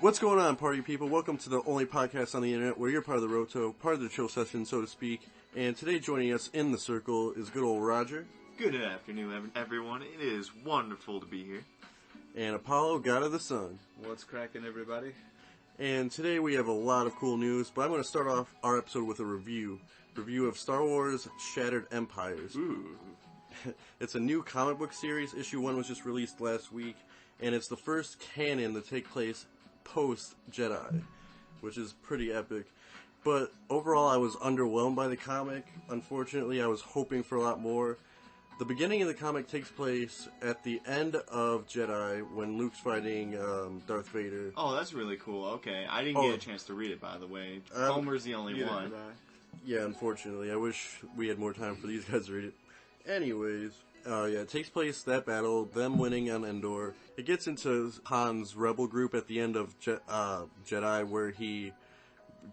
What's going on, party people? Welcome to the only podcast on the internet where you're part of the Roto, part of the chill session, so to speak. And today joining us in the circle is good old Roger. Good afternoon, everyone. It is wonderful to be here. And Apollo, God of the Sun. What's cracking, everybody? And today we have a lot of cool news, but I'm going to start off our episode with a review. Review of Star Wars Shattered Empires. Ooh. It's a new comic book series. Issue 1 was just released last week, and it's the first canon to take place post-Jedi, which is pretty epic. But overall, I was underwhelmed by the comic. Unfortunately, I was hoping for a lot more. The beginning of the comic takes place at the end of Jedi, when Luke's fighting Darth Vader. Oh, that's really cool. Okay, I didn't get a chance to read it, by the way. Homer's the only one. Yeah, unfortunately. I wish we had more time for these guys to read it. Anyways, it takes place, that battle, them winning on Endor. It gets into Han's rebel group at the end of Jedi, where he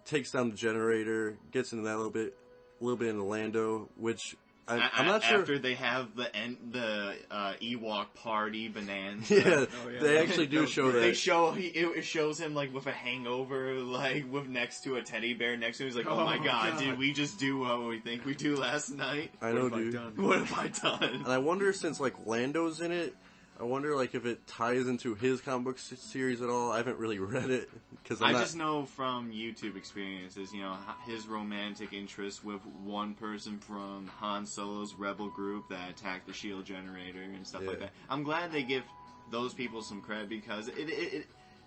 takes down the generator, gets into that a little bit into Lando, which I'm not sure. After they have the Ewok party bonanza. Yeah, they actually do show that. It shows him like with a hangover, like with next to a teddy bear next to him. He's like, oh my god, did we just do what we think we do last night? I know, dude. What have I done? And I wonder, since like Lando's in it, I wonder like if it ties into his comic book series at all. I haven't really read it because I just know from YouTube experiences, you know, his romantic interest with one person from Han Solo's rebel group that attacked the shield generator and stuff like that. I'm glad they give those people some credit because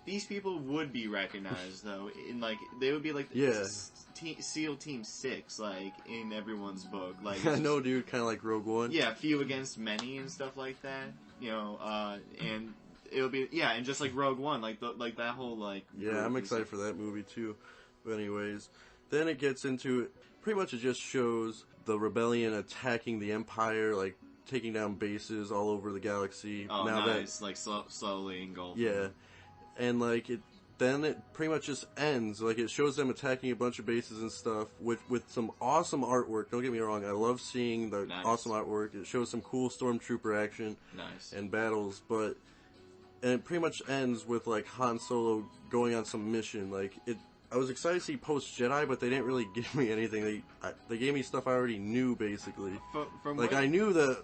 these people would be recognized though. In like they would be like SEAL Team 6, like in everyone's book. Like I know, dude, kind of like Rogue One. Yeah, few against many and stuff like that. You know, and it'll be and just like Rogue One, like that whole like. Yeah, I'm excited for that movie too. But anyways, then it gets into pretty much it just shows the rebellion attacking the Empire, like taking down bases all over the galaxy. Oh, now nice! Like slowly engulfing. Yeah, and like then it pretty much just ends. Like it shows them attacking a bunch of bases and stuff with some awesome artwork. Don't get me wrong, I love seeing the awesome artwork. It shows some cool stormtrooper action and battles, and it pretty much ends with like Han Solo going on some mission. Like I was excited to see post Jedi, but they didn't really give me anything. They gave me stuff I already knew basically. I knew the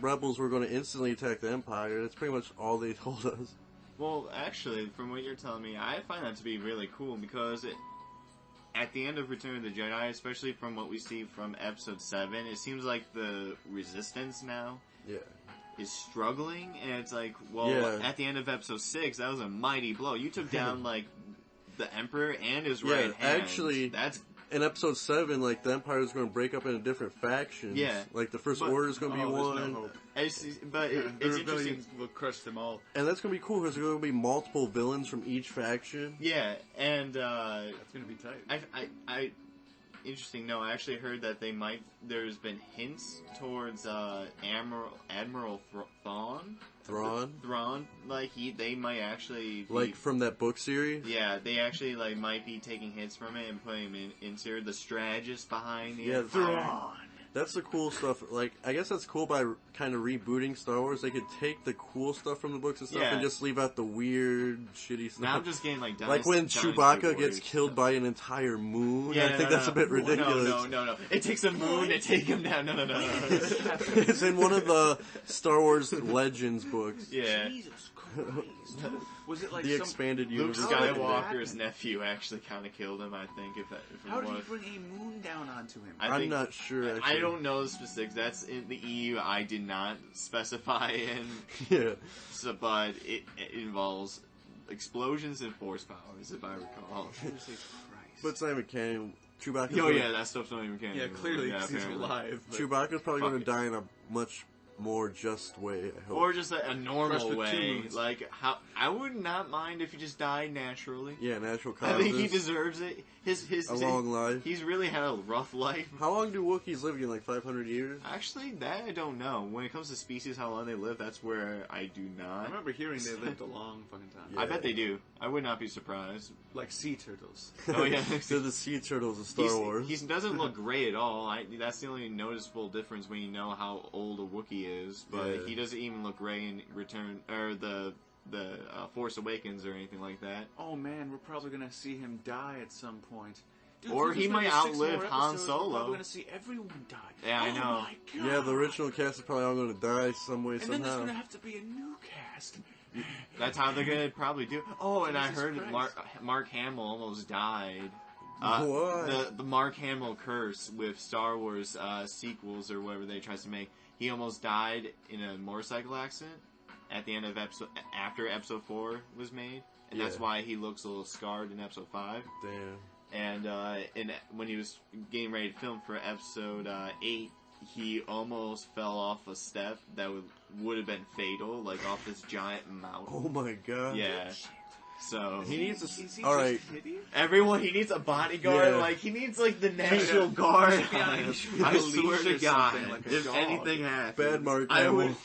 rebels were going to instantly attack the Empire. That's pretty much all they told us. Well, actually, from what you're telling me, I find that to be really cool because at the end of Return of the Jedi, especially from what we see from Episode 7, it seems like the Resistance now is struggling, and it's like, at the end of Episode 6, that was a mighty blow. You took down, like, the Emperor and his right hand. Actually, in Episode 7, like, the Empire is going to break up into different factions. Yeah. Like, the First Order is going to be one. No hope. It's interesting. Will crush them all. And that's going to be cool because there are going to be multiple villains from each faction. Yeah, and that's going to be tight. Interesting. No, I actually heard that there's been hints towards Admiral Thrawn. Thrawn, like they might actually be, like from that book series. Yeah, they actually like might be taking hits from it and putting him into the strategist behind the Thrawn. That's the cool stuff. Like, I guess that's cool by kind of rebooting Star Wars. They could take the cool stuff from the books and stuff and just leave out the weird, shitty stuff. Now I'm just getting like when Chewbacca gets killed by an entire moon. I think that's a bit ridiculous. No. It takes a moon to take him down. No. It's in one of the Star Wars Legends books. Yeah. Jesus Christ. Was it like the expanded universe? Luke Skywalker's nephew actually kind of killed him, I think. How did he bring a moon down onto him? I'm not sure. I don't know the specifics. That's in the EU. I did not specify in. Yeah. So, but it involves explosions and force powers, if I recall. Jesus Christ. But it's not even canon. Chewbacca's that stuff's not even canon. Yeah, clearly he's alive. Chewbacca's probably going to die in a much more just way, I hope. Or just a normal way. Like, I would not mind if he just died naturally. Yeah, natural causes. I think he deserves it. A long life. He's really had a rough life. How long do Wookiees live? Like 500 years? Actually, that I don't know. When it comes to species, how long they live, that's where I do not. I remember hearing they lived a long fucking time. Yeah. I bet they do. I would not be surprised. Like sea turtles. Oh, yeah. They're the sea turtles of Star Wars. He doesn't look gray at all. That's the only noticeable difference when you know how old a Wookiee is. But he doesn't even look gray in Return, or the Force Awakens or anything like that. Oh man, we're probably gonna see him die at some point. Dude, Or he might outlive Han Solo. We're probably gonna see everyone die. Yeah, I know. My God. Yeah, the original cast is probably all going to die some way, And somehow. then there's gonna have to be a new cast. That's how they're gonna probably do. Oh, and I Jesus heard Christ. Mark Hamill almost died. What? The Mark Hamill curse with Star Wars sequels or whatever they tries to make. He almost died in a motorcycle accident at the end of after episode 4 was made, and that's why he looks a little scarred in episode 5. Damn. And when he was getting ready to film for episode 8, he almost fell off a step that would have been fatal, like off this giant mountain. Oh my God. Yeah. So He needs Is he all right. just hideous? everyone, he needs a bodyguard. Yeah. Like he needs like the National Guard. He should be on I a swear leash to or God, something, like a if dog. anything happens, Bad Mark I Hamill. would.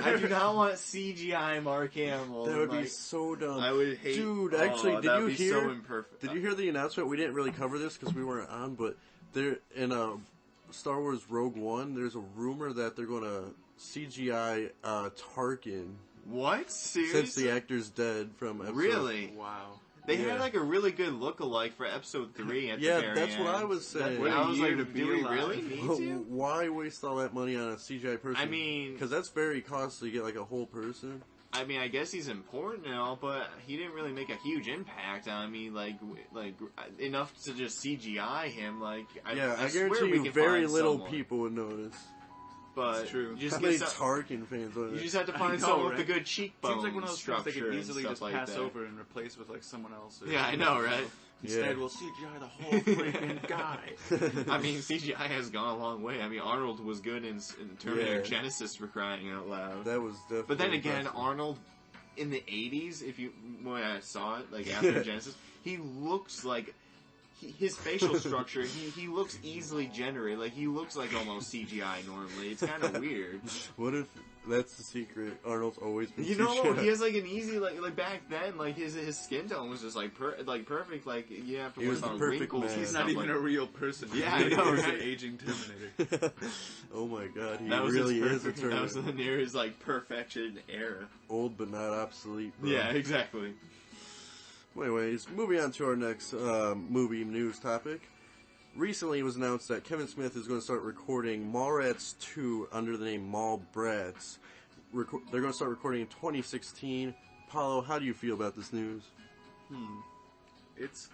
I do not want CGI Mark Hamill. That would be like, so dumb. I would hate. Dude, actually, did that you would be hear? So imperfect. Did you hear the announcement? We didn't really cover this because we weren't on, but there in Star Wars Rogue One, there's a rumor that they're going to CGI Tarkin What? Seriously? since the actor's dead from episode. Really? Wow. They Yeah. had like a really good look-alike for episode 3 at the Yeah, very that's end. what I was saying. What a I was year like, to do be we alive. really need to? Why waste all that money on a CGI person? I mean- because that's very costly to get like a whole person. I mean, I guess he's important and all, but he didn't really make a huge impact on me, like enough to just CGI him. Like, I I swear guarantee we you, can very find little someone. people would notice. But It's true. you just How get many some, Tarkin fans are you there? just have to I find know, someone with right? the good cheekbone Seems like one of those things they structure could and easily stuff just like pass that. over and replace with like someone else. Or Yeah, I know, right? Instead, Yeah. we'll CGI the whole freaking guy. I mean, CGI has gone a long way. I mean, Arnold was good in Terminator Yeah. Genesis for crying out loud. That was definitely. But then again, impressive. Arnold in the 80s, when I saw it, like after Genesis, he looks like his facial structure. He looks easily generated. Like he looks like almost CGI normally. It's kind of weird. What if that's the secret? Arnold's always been. You know, CGI. he has like an easy like back then, like his skin tone was just like perfect. Like you have to He work was the on perfect wrinkles. man. and He's stuff not even like a real person. Yeah, I know, He's right? an aging Terminator. Oh my God, he that was really his is a perfect, That was Terminator. the nearest like perfection era. Old but not obsolete. Bro. Yeah, exactly. Anyways, moving on to our next movie news topic. Recently, it was announced that Kevin Smith is going to start recording Mallrats 2 under the name Mallrats. They're going to start recording in 2016. Paulo, how do you feel about this news? It's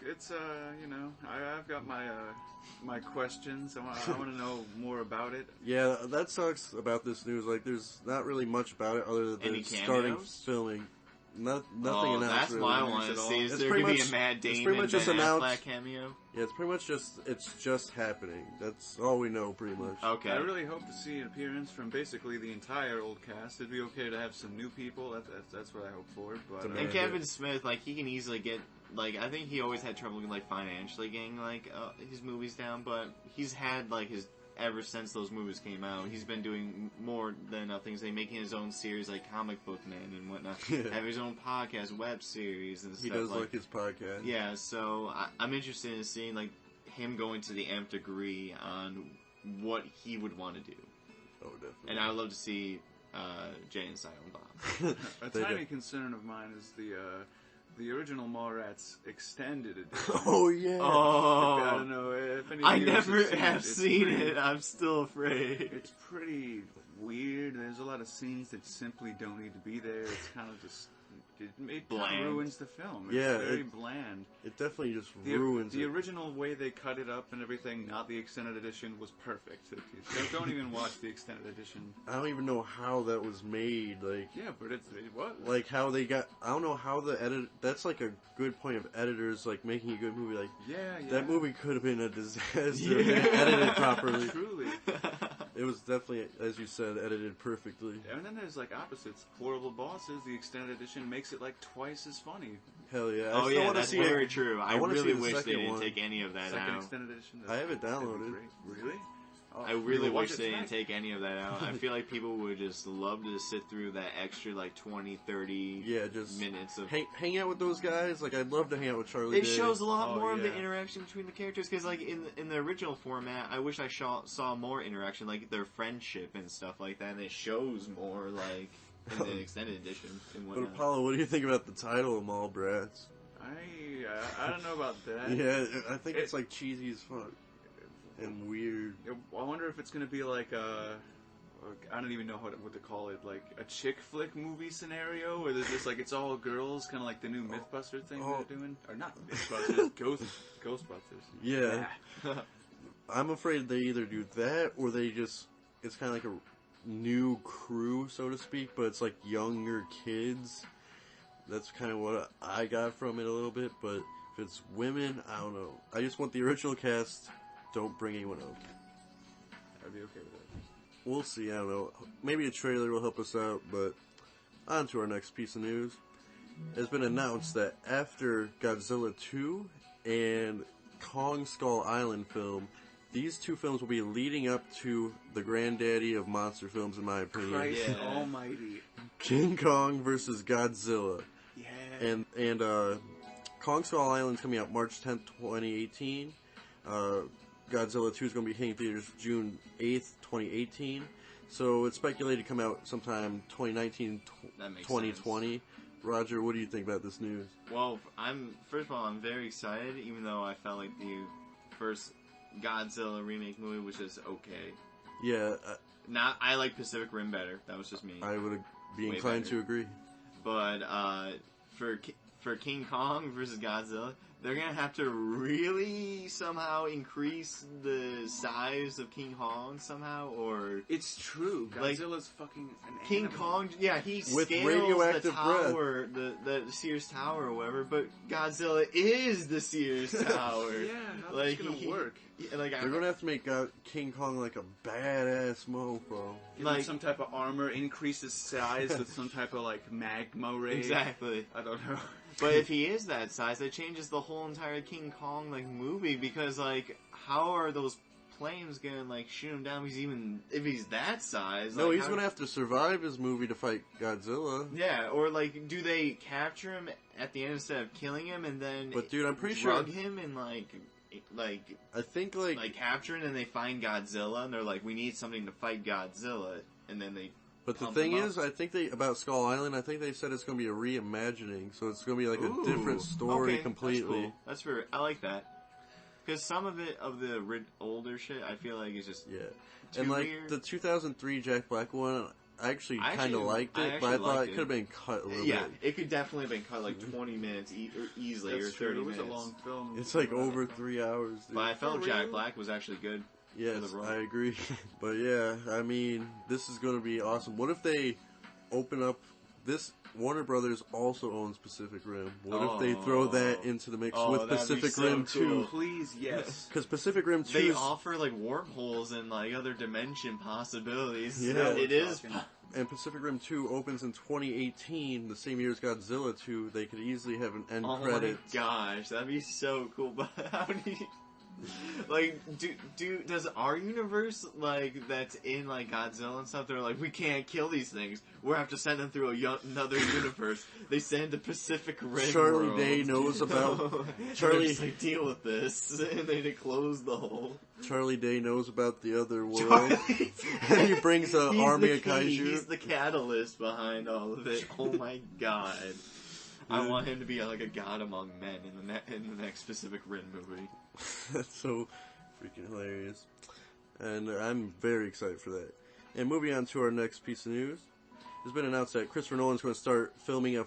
you know, I've got my questions. I want to know more about it. Yeah, that sucks about this news. Like, there's not really much about it other than Any starting cameos? filming. Nothing Oh, announced. that's really. what I want to see. Is It's there pretty going to be much- a Matt it's Damon, pretty much just Ben announced- Affleck cameo? Yeah, it's pretty much just happening. That's all we know, pretty much. Okay. I really hope to see an appearance from basically the entire old cast. It'd be okay to have some new people. That's what I hope for. But And And Yeah. Kevin Smith, like, he can easily get, like, I think he always had trouble, like, financially getting, like, his movies down, but he's had, like, ever since those movies came out, he's been doing more than enough things, like making his own series, like Comic Book Man and whatnot, having his own podcast, web series, and stuff. He does like his podcast. Yeah, so I'm interested in seeing, like, him going to the nth degree on what he would want to do. Oh, definitely. And I would love to see Jay and Silent Bob. a They tiny do. concern of mine is the original Mallrats extended edition. Oh yeah. Oh, I don't know if any of I you never have have It's seen pretty- it. I'm still afraid. It's pretty weird. There's a lot of scenes that simply don't need to be there. It's kind of just it kind Bland. of ruins the film. It's Yeah, very bland. It definitely just The ruins it. original way they cut it up and everything, not the extended edition, was perfect. Don't even watch the extended edition. I don't even know how that was made. Like, Yeah, but it was. like how they got. I don't know how the edit. That's like a good point of editors, like making a good movie. Like yeah. that movie could have been a disaster if Yeah. they edited properly. Truly. It was definitely, as you said, edited perfectly. And then there's like opposites. Horrible Bosses, the extended edition, makes it like twice as funny. Hell yeah! I Oh still yeah, wanna that's see very it. true. I wanna see really the wish they second didn't one. take any of that Second out. extended edition. I have it that'd be downloaded. great. Really? Oh, I really you'll watch wish it they didn't tonight. take any of that out. I feel like people would just love to sit through that extra like 20, 30 Yeah, just minutes of. hang out with those guys. Like, I'd love to hang out with Charlie It Day. shows a lot Oh, more of the yeah. interaction between the characters because, like in the original format, I wish I saw more interaction, like their friendship and stuff like that. And it shows more, like in the extended edition. And But whatnot. Apollo, what do you think about the title of Mallrats? I don't know about that. Yeah, I think it's like cheesy as fuck and weird. I wonder if it's gonna be like I don't even know what to call it, like a chick flick movie scenario where there's just like it's all girls, kind of like the new Mythbuster thing they're doing, or not Mythbusters, Ghostbusters. Yeah. I'm afraid they either do that or it's kind of like a new crew, so to speak, but it's like younger kids. That's kind of what I got from it a little bit, but if it's women, I don't know. I just want the original cast. Don't bring anyone else. I'd be okay with that. We'll see, I don't know. Maybe a trailer will help us out, but on to our next piece of news. It's been announced that after Godzilla 2 and Kong Skull Island film, these two films will be leading up to the granddaddy of monster films, in my opinion. Christ almighty. King Kong versus Godzilla. Yeah. And Kong Skull Island's coming out March 10th, 2018. Godzilla 2 is going to be hitting theaters June 8th, 2018. So it's speculated to come out sometime 2019, 2020. Sense. Roger, what do you think about this news? Well, first of all, I'm very excited, even though I felt like the first Godzilla remake movie was just okay. Yeah. I like Pacific Rim better. That was just me. I would be inclined to agree. But for King Kong versus Godzilla, they're going to have to really somehow increase the size of King Kong somehow, or... It's true. Godzilla's fucking an King animal. Kong, yeah, he with scales radioactive the tower, the Sears Tower or whatever, but Godzilla is the Sears Tower. Yeah, how's this gonna work? They're going to have to make King Kong like a badass mofo. Give him some type of armor, increase his size with some type of like magma ray. Exactly. I don't know. But if he is that size, that changes the whole entire King Kong movie, because how are those planes gonna shoot him down? If he's that size. No, he's gonna have to survive his movie to fight Godzilla. Yeah, or do they capture him at the end instead of killing him and then? But dude, I'm pretty drug sure him and I think capture him and they find Godzilla and they're like, we need something to fight Godzilla, and then they. But the thing is, I think about Skull Island, I think they said it's going to be a reimagining, so it's going to be like a different story completely. That's cool. I like that. Because some of the older shit, I feel like is just and weird. The 2003 Jack Black one, I actually kind of liked it, but I thought it could have been cut a little bit. Yeah, it could definitely have been cut 20 minutes easily, That's or 30 true. minutes. It was a long film. It's over 3 hours. Dude. But I felt Jack Black was actually good. Yes, I agree. But yeah, I mean, this is going to be awesome. What if they open up this? Warner Brothers also owns Pacific Rim. What if they throw that into the mix with Pacific Rim 2? Please, yes. Because Pacific Rim 2 they offer wormholes and other dimension possibilities. Yeah, it is. And Pacific Rim 2 opens in 2018, the same year as Godzilla 2. They could easily have an end credit. Oh my gosh, that'd be so cool. But how do you... does our universe, that's in, Godzilla and stuff, they're like, we can't kill these things. We'll have to send them through another universe. They send the Pacific Rim Charlie world. Day knows about... Charlie just, deal with this. And they close the hole. Charlie Day knows about the other world. And he brings an army of kaiju. He's the catalyst behind all of it. Oh my god. I want him to be a god among men in the next Pacific Rim movie. That's so freaking hilarious. And I'm very excited for that. And moving on to our next piece of news. It's been announced that Christopher Nolan's going to start filming a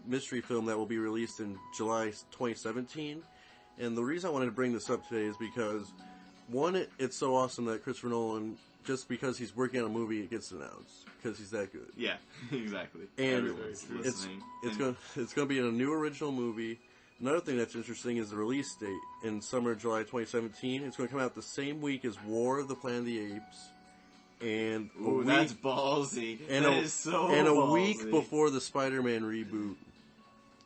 mystery film that will be released in July 2017. And the reason I wanted to bring this up today is because, one, it's so awesome that Christopher Nolan, just because he's working on a movie, it gets announced. Because he's that good. Yeah, exactly. And it's going to be in a new original movie. Another thing that's interesting is the release date in summer, July 2017. It's going to come out the same week as War of the Planet of the Apes. And that's ballsy. And that is so And ballsy. A week before the Spider-Man reboot.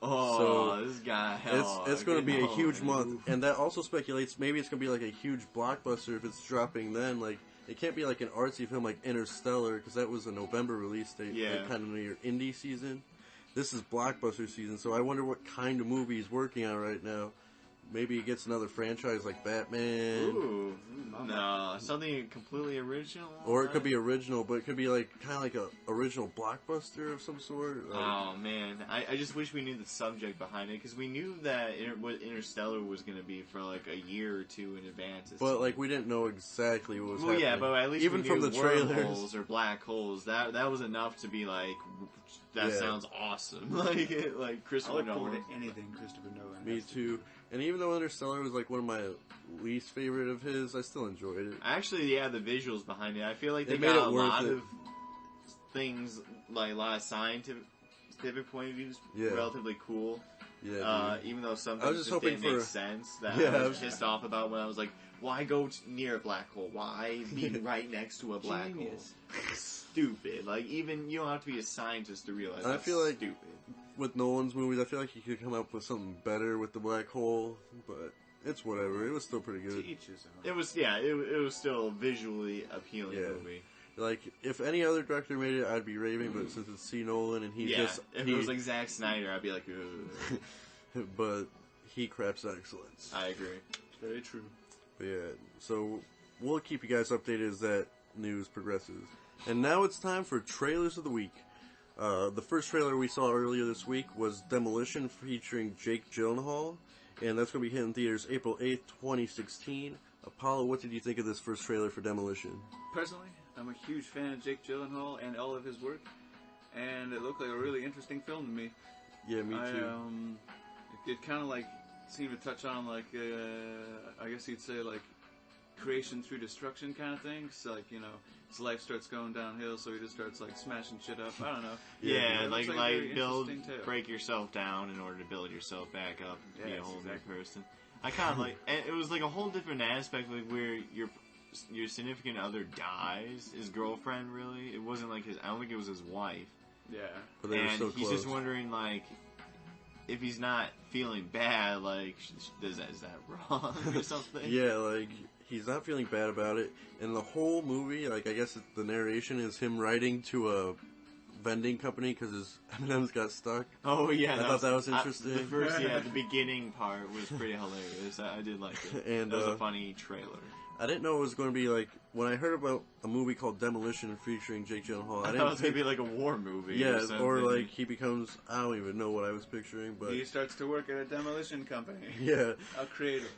Oh, so this guy. It's going to be a huge month. And that also speculates maybe it's going to be a huge blockbuster if it's dropping then. It can't be an artsy film like Interstellar, because that was a November release date. Yeah. Kind of near indie season. This is blockbuster season, so I wonder what kind of movie he's working on right now. maybe it gets another franchise like Batman. Ooh, no, something completely original. Or it could be original, but it could be like kind of like a original blockbuster of some sort. Like, oh man, I just wish we knew the subject behind it, because we knew that what Interstellar was going to be for like a year or two in advance. But like we didn't know exactly what was happening. Yeah, but at least even we from knew the trailers wormholes or black holes. That was enough to be like, that sounds awesome. like Christopher I look forward Nolan. to anything Christopher Nolan. Me too. And even though Interstellar was like one of my least favorite of his, I still enjoyed it. Actually, yeah, the visuals behind it, I feel like they made got it a worth lot it. of things, like a lot of scientific point of views, relatively cool. Yeah, even though some I was things just just didn't hoping make for- sense. That Yeah, I I was was- pissed off about when I was like, why go near a black hole? Why be right next to a black Genius. hole? Stupid. Like, even you don't have to be a scientist to realize I that's feel like- stupid. with Nolan's movies, I feel like he could come up with something better with the black hole, but it's whatever. It was still pretty To good. each his own. It was, it was still a visually appealing Yeah. movie. Like, if any other director made it, I'd be raving, but since it's C. Nolan and he If it was like Zack Snyder, I'd be like, ugh. but he craps excellence. I agree. Very true. But yeah, so we'll keep you guys updated as that news progresses. And now it's time for trailers of the week. The first trailer we saw earlier this week was Demolition featuring Jake Gyllenhaal, and that's going to be hitting theaters April 8th, 2016. Apollo, what did you think of this first trailer for Demolition? Personally, I'm a huge fan of Jake Gyllenhaal and all of his work, and it looked like a really interesting film to me. Yeah, me too. It kind of like seemed to touch on like I guess you'd say like creation through destruction kind of thing. So like, you know, his life starts going downhill, so he just starts like smashing shit up. I don't know. Yeah, it like looks like a very build, interesting tale. break yourself down in order to build yourself back up to be a Yes, whole exactly. new person. I kind of like, and it was like a whole different aspect, like where your significant other dies, his girlfriend. Really, it wasn't like his. I don't think it was his wife. Yeah. But they were And so he's close. just wondering, like, if he's not feeling bad, like, is that wrong or something? Yeah, like, he's not feeling bad about it. And the whole movie, like, I guess the narration is him writing to a vending company because his M&M's got stuck. Oh yeah, I thought that was interesting. The first, the beginning part was pretty hilarious. I did like it. And, that was a funny trailer. I didn't know it was going to be like, when I heard about a movie called Demolition featuring Jake Gyllenhaal, I thought I it didn't was gonna be like a war movie. yeah, or, or something. like he becomes, I don't even know what I was picturing, but He starts to work at a demolition company. yeah. How creative.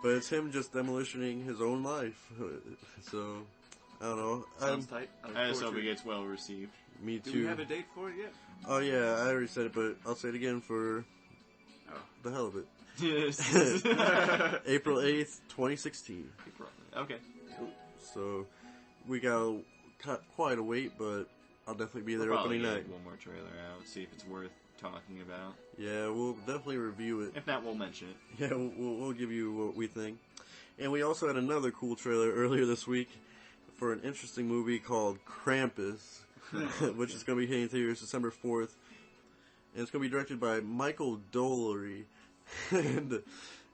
But it's him just demolitioning his own life. So, I don't know. Sounds tight. look I just forward hope it to gets well received. Me Do too. we have a date for it yet? Oh yeah, I already said it, but I'll say it again for Oh. the hell of it. Yes. April 8th, 2016. Okay. So, we got quite a wait, but I'll definitely be there We'll probably opening get night. one more trailer out, see if it's worth talking about. Yeah, we'll definitely review it. If not, we'll mention it. Yeah, we'll give you what we think. And we also had another cool trailer earlier this week for an interesting movie called Krampus, which is going to be hitting theaters December 4th. And it's going to be directed by Michael Dolery. And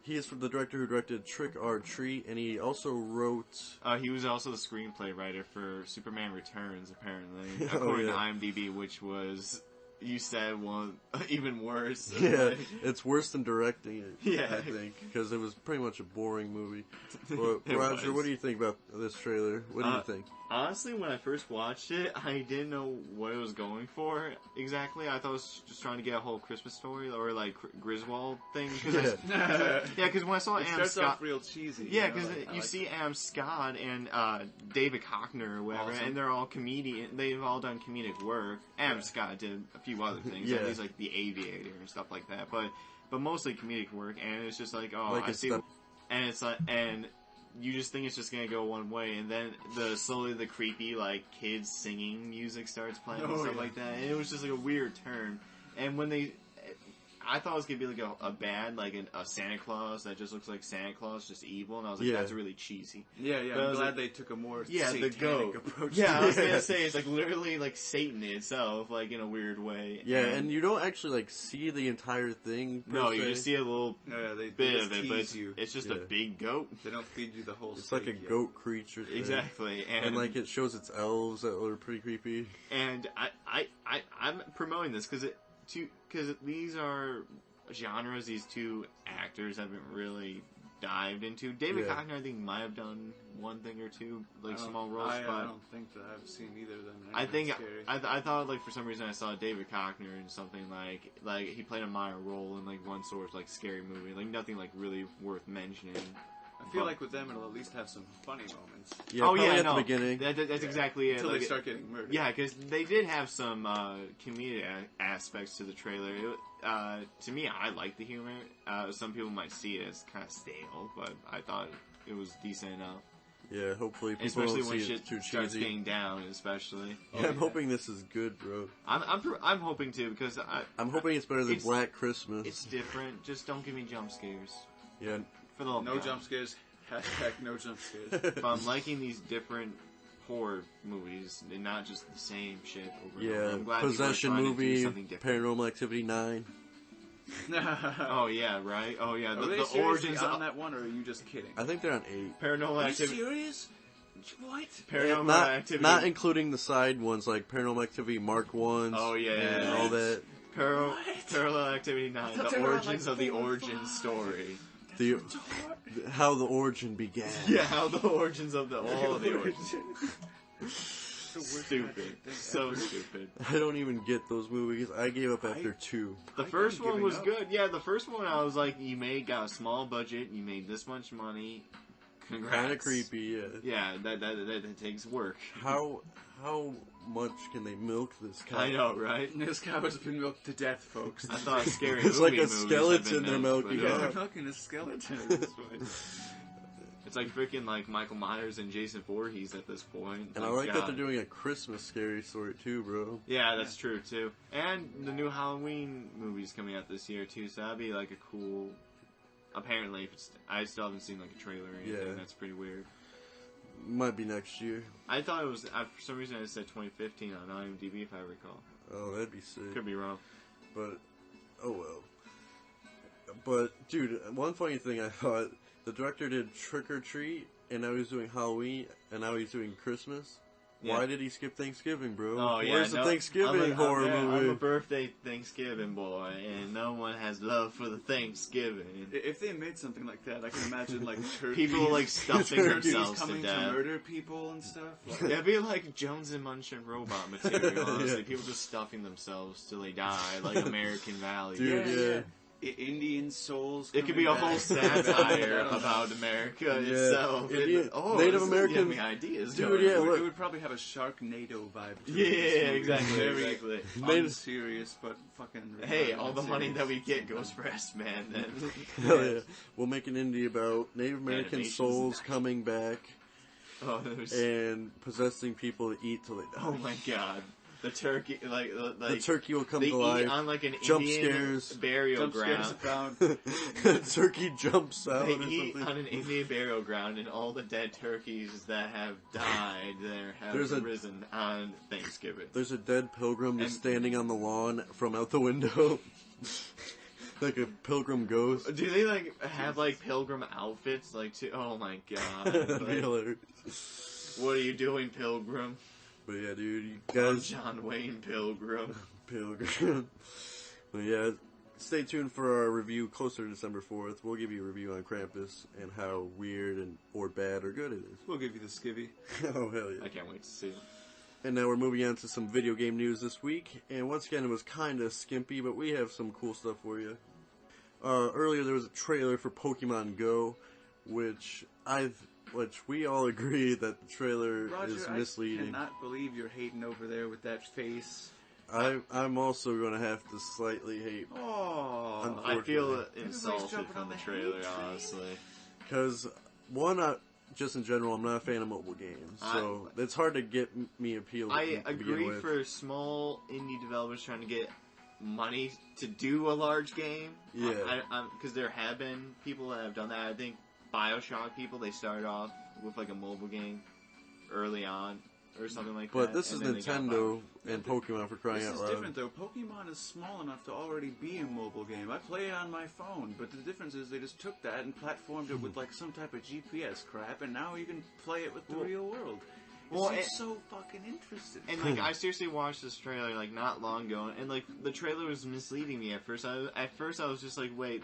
he is the director who directed Trick or Treat, and he also wrote... He was also the screenplay writer for Superman Returns, apparently, Oh, according yeah. to IMDb, which was, you said, one even worse. Yeah, Like, it's worse than directing it, Yeah. I think, because it was pretty much a boring movie. But It Roger, was. what do you think about this trailer? What do you think? Honestly, when I first watched it, I didn't know what it was going for exactly. I thought it was just trying to get a whole Christmas story or like Griswold thing. Cause Yeah. because when I saw It Adam starts Scott, off real cheesy. yeah, you know, because like, I you like see it. Adam Scott and David Cockner or whatever, Awesome. and they're all comedian. They've all done comedic work. Adam Scott did a few other things, Yeah. he's like The Aviator and stuff like that, but mostly comedic work. And it's just like, oh, Like I it's see, stuff- and it's like, and you just think it's just gonna go one way, and then slowly the creepy like kids singing music starts playing and Oh, stuff yeah. like that, and it was just like a weird turn. And when I thought it was gonna be like a bad like a Santa Claus that just looks like Santa Claus, just evil, and I was like, Yeah. that's really cheesy. Yeah, But I I'm was glad like- they took a more Yeah, the satanic goat approach. Yeah, I to was it. gonna say it's like literally like Satan itself, like in a weird way. Yeah, and you don't actually like see the entire thing. Per no, se. you just see a little Yeah, they bit just of it, tease but you. it's just Yeah. a big goat. They don't feed you the whole. It's like a steak yet. goat creature thing. Exactly, And like it shows its elves that are pretty creepy. And I'm promoting this because these are genres these two actors haven't really dived into. David Cockner, I think, might have done one thing or two, like small roles. I but don't think that I've seen either of them. I think scary. I thought like for some reason I saw David Cockner in something like he played a minor role in like one sort of like scary movie, like nothing like really worth mentioning. I feel like with them it'll at least have some funny moments. Yeah, at the beginning. That's exactly it. Until they start getting murdered. Yeah, because they did have some comedic aspects to the trailer. To me, I like the humor. Some people might see it as kind of stale, but I thought it was decent enough. Yeah, hopefully people especially don't when see shit it too starts cheesy. getting down, especially. Yeah, I'm hoping this is good, bro. I'm hoping to because I'm hoping it's better than Black Christmas. It's different. Just don't give me jump scares. Yeah. For the love no of God. jump scares. Hashtag no jump scares. But I'm liking these different horror movies and not just the same shit over and over. Yeah, I'm glad Possession people are trying to do movie, something different. Paranormal Activity 9. Oh yeah, right. Oh yeah, Are they the origins on of that one, or are you just kidding? I think they're on 8. Paranormal Are you Activity. serious? What? Paranormal Activity. Not including the side ones like Paranormal Activity Mark 1s. Oh yeah, and all that. Parallel Activity 9. The origins of the origin story. How the origin began. Yeah, how the origins of all of the origins. Stupid. So stupid. I don't even get those movies. I gave up after 2. The first one was good. Yeah, the first one I was like, got a small budget, you made this much money. Congrats. Kind of creepy, yeah. Yeah, that takes work. How much can they milk this cow? I know, right? This cow has been milked to death, folks. I thought scary It's movie like a movies skeleton have they're been milking. Yeah, Yeah. they're milking a skeleton at this point. It's like freaking like Michael Myers and Jason Voorhees at this point. And I like that they're doing a Christmas scary story too, bro. Yeah, that's true too. And the new Halloween movie's coming out this year too, so that'd be like a cool. Apparently, if I still haven't seen like a trailer or anything. Yeah. That's pretty weird. Might be next year. I thought it was for some reason I said 2015 on IMDb if I recall. Oh, that'd be sick. Could be wrong. But oh well. But dude, one funny thing I thought. The director did Trick or Treat, and now he's doing Halloween, and now he's doing Christmas. Yeah. Why did he skip Thanksgiving, bro? Oh, yeah, Where's the Thanksgiving horror movie? I'm a birthday Thanksgiving boy, and no one has love for the Thanksgiving. If they made something like that, I can imagine like turkeys, people like stuffing themselves coming to death, murder people and stuff. Like, that'd be like Jones and Munchen robot material. Honestly, people just stuffing themselves till they die, like American Valley. Dude, yeah. Indian souls. It could be a whole satire about America itself. Native American ideas. Dude, it would probably have a Sharknado vibe to it. Yeah, exactly. Very serious, but fucking. Hey, all the money that we get goes for S-Man. Then hell yeah. We'll make an indie about Native American souls coming back and possessing people to eat till they die. Oh my god. The turkey, the turkey will come to life. Eat on like an jump Indian scares, burial ground. Turkey jumps out. They eat on an Indian burial ground, and all the dead turkeys that have died there have arisen on Thanksgiving. There's a dead pilgrim just standing on the lawn from out the window. Like a pilgrim ghost. Do they like have like pilgrim outfits? Like, oh my god! That'd be hilarious. What are you doing, pilgrim? But yeah, dude, you guys. John Wayne Pilgrim. But yeah, stay tuned for our review closer to December 4th. We'll give you a review on Krampus and how weird and or bad or good it is. We'll give you the skivvy. Oh hell yeah! I can't wait to see it. And now we're moving on to some video game news this week. And once again, it was kind of skimpy, but we have some cool stuff for you. Earlier, there was a trailer for Pokemon Go, which we all agree that the trailer is misleading. I cannot believe you're hating over there with that face. I'm also going to have to slightly hate. Oh, I feel insulted from the trailer, honestly. Because, just in general, I'm not a fan of mobile games, so it's hard to get me appealed. I agree for small indie developers trying to get money to do a large game. Yeah. Because there have been people that have done that. I think BioShock people, they started off with like a mobile game early on or something like that. But this is Nintendo and Pokemon, for crying out loud. This is different though. Pokemon is small enough to already be a mobile game. I play it on my phone, but the difference is they just took that and platformed it with like some type of GPS crap, and now you can play it with the real world. Well, it's so fucking interesting. And like, I seriously watched this trailer like not long ago, and like the trailer was misleading me at first. I was just like, wait,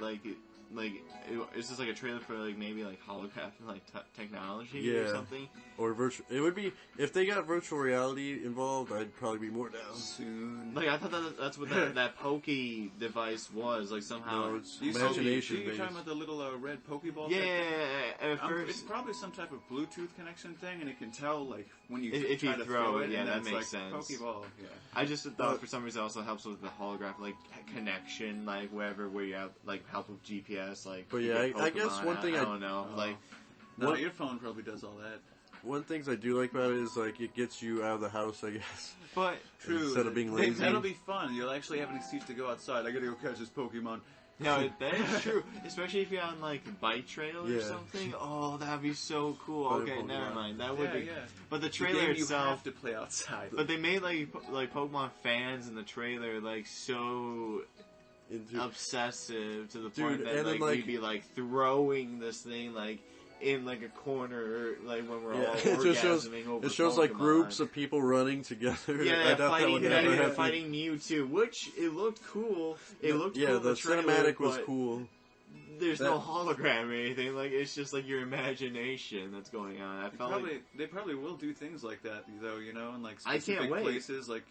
is this like a trailer for like maybe like holographic like technology or something? Or virtual. It would be if they got virtual reality involved. I'd probably be more down. Soon. Like I thought that's what that Pokey device was. Like somehow. No, it's imagination. You're talking about the little red Pokeball. Yeah. At first, it's probably some type of Bluetooth connection thing, and it can tell like when you if try you to throw it. Yeah, and that it's makes like sense. Pokeball. Yeah. I just thought for some reason it also helps with the holographic like connection, like wherever where you have like help with GPS, like. But yeah, I guess one thing I don't know, like. No, your phone probably does all that. One things I do like about it is like it gets you out of the house, I guess. But true, instead of being lazy. That'll be fun. You'll actually have an excuse to go outside. I gotta go catch this Pokemon. No, that is true. Especially if you're on like a bike trail or something. Oh, that'd be so cool. Okay, never mind. That would be. Yeah. But the trailer itself, you have to play outside. But they made like Pokemon fans in the trailer like so obsessive to the point that like we'd be like throwing this thing like in like a corner like when we're all orgasming over it shows Pokemon. Like groups of people running together. Yeah, fighting Mewtwo, which it looked cool. It looked cool. The cinematic was cool. There's no hologram or anything. Like it's just like your imagination that's going on. They probably will do things like that though. You know, in like specific I can't wait. Places like.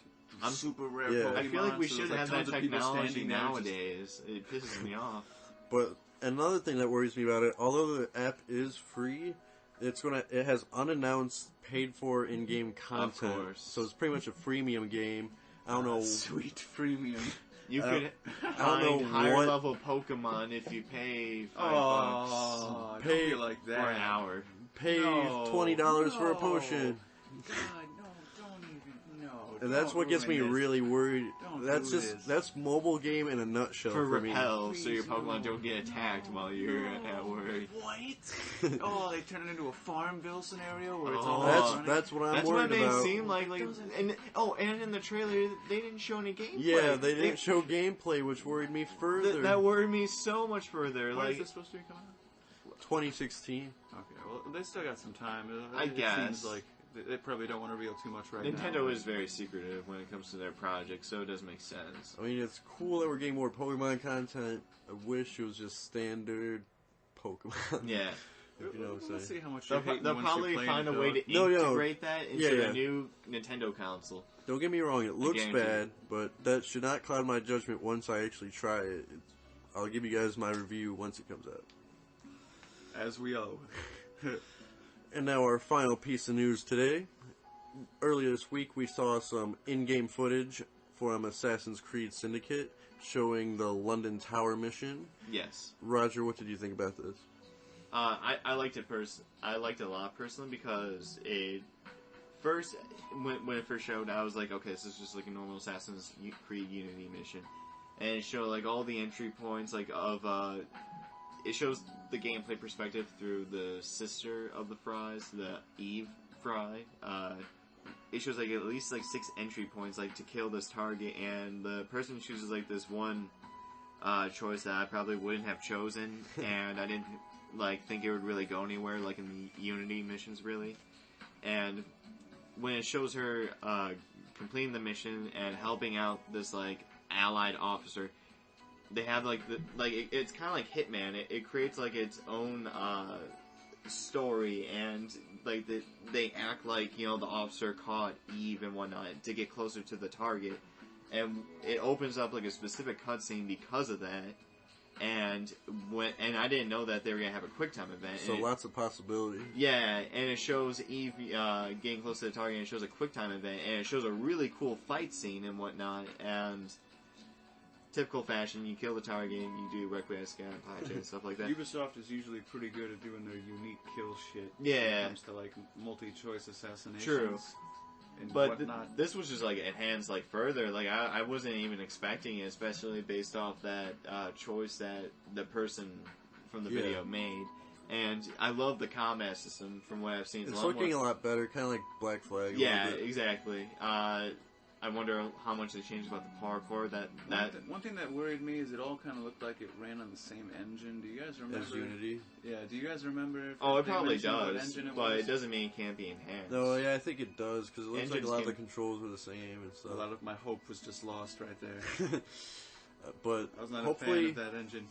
Super rare Pokemon. I feel like we should have that technology nowadays. It pisses me off. But another thing that worries me about it, although the app is free, it has unannounced, paid for in-game content. Of course. So it's pretty much a freemium game. I don't know. Sweet freemium. You could find higher level Pokemon if you pay $5. Pay like that for an hour. Pay $20 for a potion. God, don't even. And that's what gets me really worried. That's mobile game in a nutshell for repel, me. So your Pokemon don't get attacked while you're at work. What? Oh, they turn it into a Farmville scenario where it's all that's what I'm that's worried about. That's what it seemed like and in the trailer they didn't show any gameplay. Yeah, they didn't show gameplay, which worried me further. That worried me so much further. When is this supposed to be coming out? 2016. Okay, well they still got some time. I guess. It seems like they probably don't want to reveal too much now. Nintendo is very secretive when it comes to their projects, so it does make sense. I mean, it's cool that we're getting more Pokemon content. I wish it was just standard Pokemon. Yeah. You know what I'm saying? Let's see how much they'll probably find a way to integrate that into the new Nintendo console. Don't get me wrong, it looks bad, but that should not cloud my judgment once I actually try it. I'll give you guys my review once it comes out. As we owe. And now our final piece of news today. Earlier this week we saw some in-game footage from Assassin's Creed Syndicate showing the London Tower mission. Yes. Roger, what did you think about this? I liked it I liked it a lot personally because when it first showed, I was like, okay, this is just like a normal Assassin's Creed Unity mission. And it showed like all the entry points it shows the gameplay perspective through the sister of the Fries, the Eve Fry. It shows like at least like 6 entry points like to kill this target, and the person chooses like this one choice that I probably wouldn't have chosen, and I didn't like think it would really go anywhere like in the Unity missions really. And when it shows her completing the mission and helping out this like allied officer, they have like it's kind of like Hitman. It creates like its own story, and like they act like the officer caught Eve and whatnot to get closer to the target, and it opens up like a specific cutscene because of that. And I didn't know that they were gonna have a QuickTime event. So lots of possibility. Yeah, and it shows Eve getting close to the target, and it shows a QuickTime event, and it shows a really cool fight scene and whatnot, and typical fashion, you kill the target, you do Requiescat, and stuff like that. Ubisoft is usually pretty good at doing their unique kill shit. Yeah. When it comes to like multi-choice assassinations. True. And but this was just like enhanced like further. Like I wasn't even expecting it, especially based off that choice that the person from the video made. And I love the combat system from what I've seen. It's looking a lot better, kind of like Black Flag. Yeah, exactly. I wonder how much they changed about the parkour. One thing that worried me is it all kind of looked like it ran on the same engine. Do you guys remember? As Unity? Yeah, do you guys remember? It probably does, but it doesn't mean it can't be enhanced. No, yeah, I think it does, because it looks like a lot of the controls were the same and stuff. A lot of my hope was just lost right there. But I was not hopefully, a fan of that engine.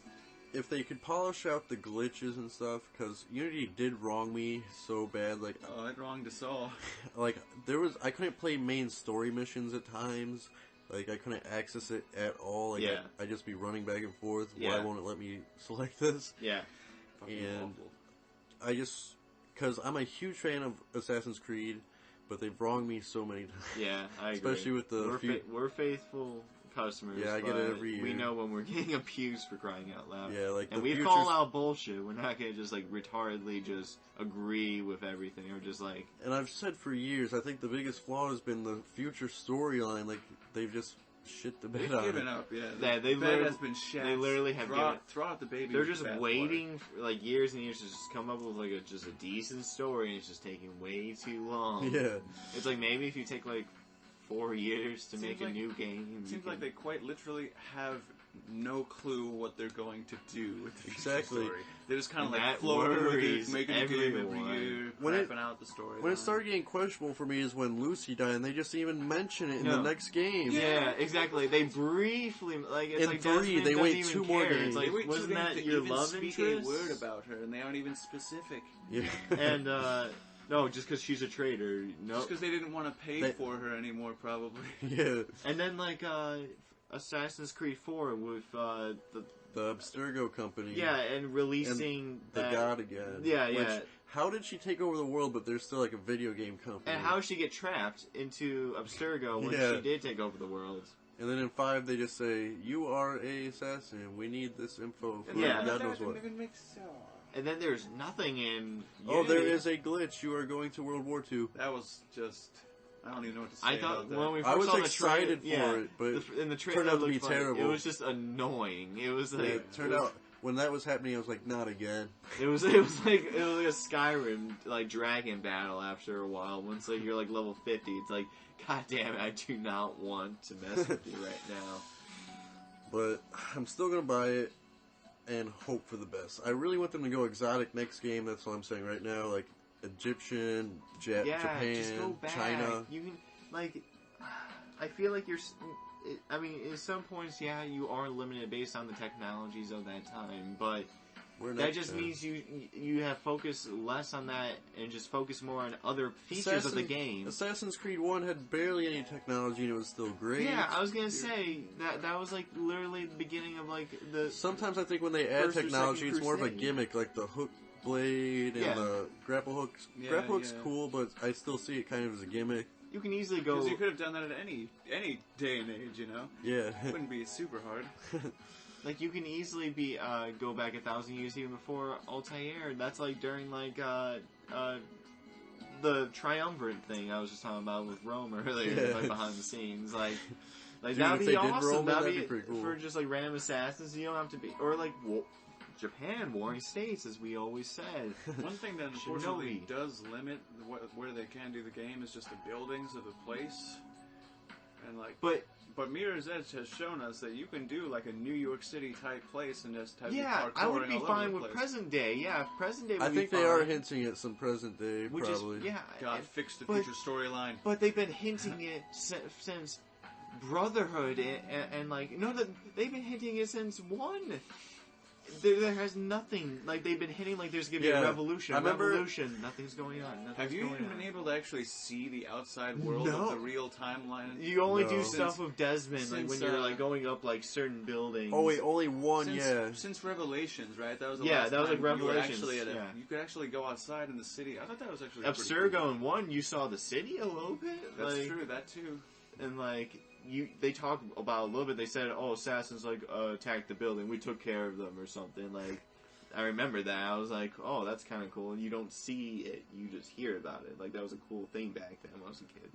If they could polish out the glitches and stuff, because Unity did wrong me so bad, like... Oh, it wronged us all. Like, I couldn't play main story missions at times. Like, I couldn't access it at all. Like, I'd just be running back and forth. Yeah. Why won't it let me select this? Yeah. And I just... Because I'm a huge fan of Assassin's Creed, but they've wronged me so many times. Yeah, I agree. Especially with the... We're faithful customers. Yeah, I get it every year. We know when we're getting abused for crying out loud. Yeah, like and we call out bullshit. We're not gonna just like retardedly just agree with everything or just like. And I've said for years, I think the biggest flaw has been the future storyline. Like they've just shit the bed on. They've given up. Yeah, the bed has been shat. They literally have throw out the baby. They're just waiting for, like years and years to just come up with like just a decent story, and it's just taking way too long. Yeah, it's like maybe if you take like 4 years to make a new game. It seems like they quite literally have no clue what they're going to do with the story. They're just kind of like floating with it, making a game every year, crapping out the story. When it started getting questionable for me is when Lucy died, and they just even mention it in the next game. Yeah, exactly. They briefly, like, it's in like 3, they wait 2 more games. It's like, wasn't that your love interest? A word about her, and they aren't even specific. Yeah. And, no, just because she's a traitor. No, just because they didn't want to pay for her anymore, probably. Yeah. And then like Assassin's Creed 4 with the Abstergo company. Yeah, and releasing the God again. Yeah, yeah. How did she take over the world, but there's still like a video game company? And how did she get trapped into Abstergo when she did take over the world? And then in 5 they just say, "You are a assassin. We need this info for God knows what." And then there's nothing in Unity. Oh, there is a glitch. You are going to World War II. That was just... I don't even know what to say I thought about that. when we first I was saw excited the for it, but in the trailer turned out to be terrible. It was just annoying. It was like... it turned out, when that was happening, I was like, not again. It was like a Skyrim, like, dragon battle after a while. Once, like, you're, like, level 50, it's like, God damn it, I do not want to mess with you right now. But I'm still going to buy it and hope for the best. I really want them to go exotic next game, that's what I'm saying right now, like Egyptian, Japan, just go back. China. You can, like, I feel like I mean, at some points, you are limited based on the technologies of that time, but that just means you have focused less on that and just focus more on other features of the game. Assassin's Creed 1 had barely any technology and it was still great. Yeah, I was gonna say that was like literally the beginning of like the. Sometimes I think when they add technology, it's more of a gimmick, like the hook blade and the grapple hooks. Yeah, grapple hook's cool, but I still see it kind of as a gimmick. You can easily go. Because you could have done that at any day and age, you know. Yeah, it wouldn't be super hard. Like, you can easily go back 1,000 years even before Altair. That's, like, during, like, the triumvirate thing I was just talking about with Rome earlier, like, behind the scenes. Like dude, that'd be awesome. That'd be pretty cool. For just, like, random assassins. You don't have to be... Or, like, Japan, warring states, as we always said. One thing that, unfortunately, does limit where they can do the game is just the buildings of the place. And, like... But Mirror's Edge has shown us that you can do like a New York City type place and just have parkour I would be fine with place. Present day. Yeah, present day would I think be they fine. are hinting at some present day, probably. God, fix the future storyline. But they've been hinting it since Brotherhood and like they've been hinting it since 1. There has nothing, like, they've been hitting, like, there's going to be a revolution. Nothing's going on. Have you even been able to actually see the outside world of the real timeline? You only do stuff with Desmond, like, when you're, like, going up, like, certain buildings. Oh, wait, only one, Since Revelations, right? That was the last time like, Revelations. You could actually go outside in the city. I thought that was actually Abstergo cool. In 1, you saw the city a little bit. That's true, that too. And, like... They talked about a little bit. They said, "Oh, assassins attacked the building. We took care of them, or something." Like, I remember that. I was like, "Oh, that's kind of cool." And you don't see it; you just hear about it. Like, that was a cool thing back then when I was a kid.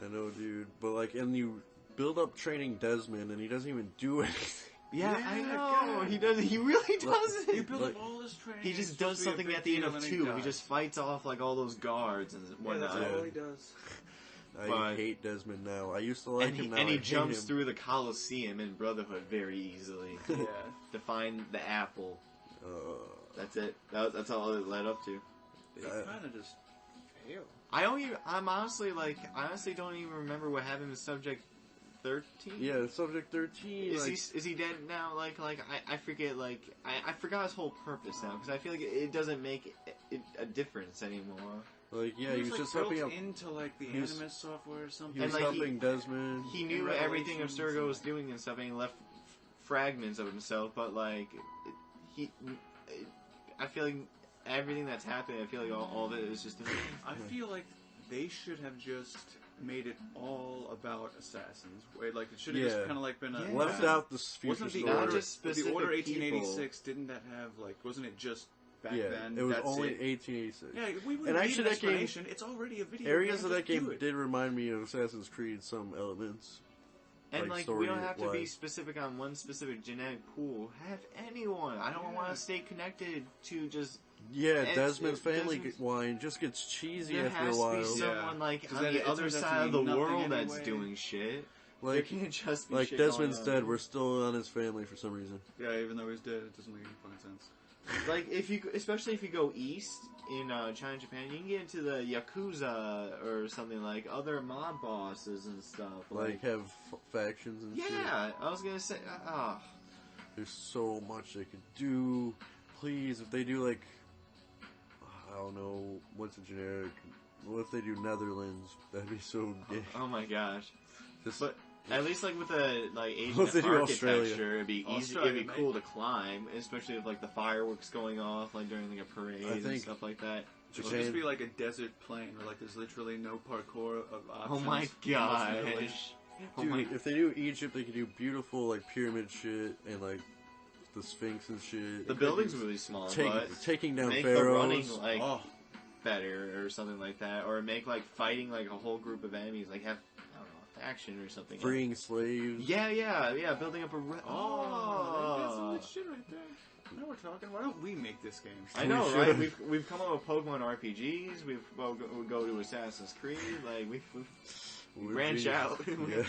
I know, dude. But like, and you build up training Desmond, and he doesn't even do anything. Yeah, I know. God. He does. He really doesn't. You build up all this training. He just does something at the end of 2. He just fights off like all those guards and whatnot. Yeah, that's all he does. I hate Desmond now. I used to like him now. And he jumps through the Coliseum in Brotherhood very easily. Yeah. To find the apple. That's it. That's all it led up to. They kind of just fail. I honestly don't even remember what happened with Subject 13. Yeah, Subject 13. Is he dead now? I forget. I forgot his whole purpose now because I feel like it doesn't make a difference anymore. He was just helping out into the Animus software or something. He was helping Desmond. He knew everything Abstergo was doing and stuff, and he left fragments of himself. But I feel like everything that's happened, I feel like all of it is just. I feel like they should have just made it all about assassins. It should have just kind of been a left out the future wasn't the story. order, Just specific the order people. 1886 didn't that have wasn't it just back then? It was that's only it? 1886. Yeah, we would and need actually an that game, explanation. It's already a video. areas of that game did remind me of Assassin's Creed, some elements. And we don't have to be specific on one specific genetic pool. Have anyone. I don't want to stay connected to just. Yeah, Desmond's family line just gets cheesy after a while. There has to be someone on the other side of the world that's doing shit. There can't just be shit Desmond's going on. dead, we're still on his family for some reason. Yeah, even though he's dead, it doesn't make any fucking sense. Especially if you go east in China and Japan, you can get into the Yakuza or something other mob bosses and stuff. Have factions and shit. Yeah, I was gonna say, there's so much they could do. Please, if they do I don't know, what's a generic? What if they do Netherlands? That'd be so gay. Oh my gosh. But at least with the Asian What if they do architecture, Australia? it'd be easy. It'd be cool to climb, especially with the fireworks going off during a parade and stuff like that. It would just be a desert plain where there's literally no parkour of options. Oh my gosh. Dude, if they do Egypt, they could do beautiful pyramid shit and the Sphinx and shit. The building's really small, but taking down make pharaohs. the running better or something like that, or make fighting a whole group of enemies have I don't know, a faction or something. Freeing slaves. Yeah. Building up a. That's some good shit right there. Now we're talking. Why don't we make this game? I know, right? We've come up with Pokemon RPGs. We go to Assassin's Creed. We branch out. We're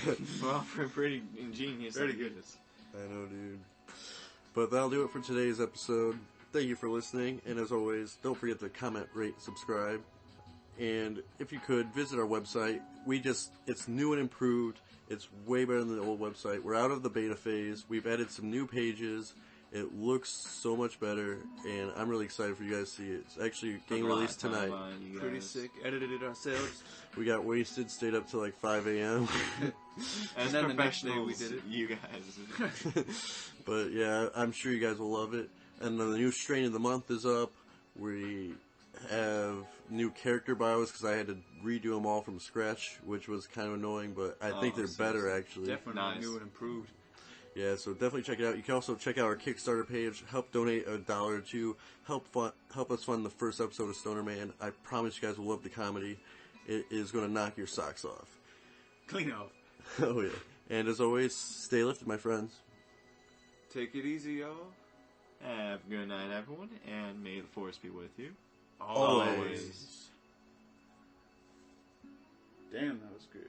offering pretty ingenious. Very good. I know, dude. But that'll do it for today's episode. Thank you for listening, and as always, don't forget to comment, rate, subscribe. And if you could, visit our website. It's new and improved. It's way better than the old website. We're out of the beta phase. We've added some new pages. It looks so much better, and I'm really excited for you guys to see it. It's actually getting released tonight. Pretty sick. Edited it ourselves. We got wasted, stayed up till 5 a.m. And then the next day we did it. You guys. But yeah, I'm sure you guys will love it. And then the new strain of the month is up. We have new character bios because I had to redo them all from scratch, which was kind of annoying, but I think they're better actually. Definitely new and improved. Yeah, so definitely check it out. You can also check out our Kickstarter page. Help donate $1 or $2. Help us fund the first episode of Stoner Man. I promise you guys will love the comedy. It is going to knock your socks off. Clean off. Oh yeah. And as always, stay lifted, my friends. Take it easy, y'all. Have a good night, everyone, and may the force be with you. Always. Damn, that was good.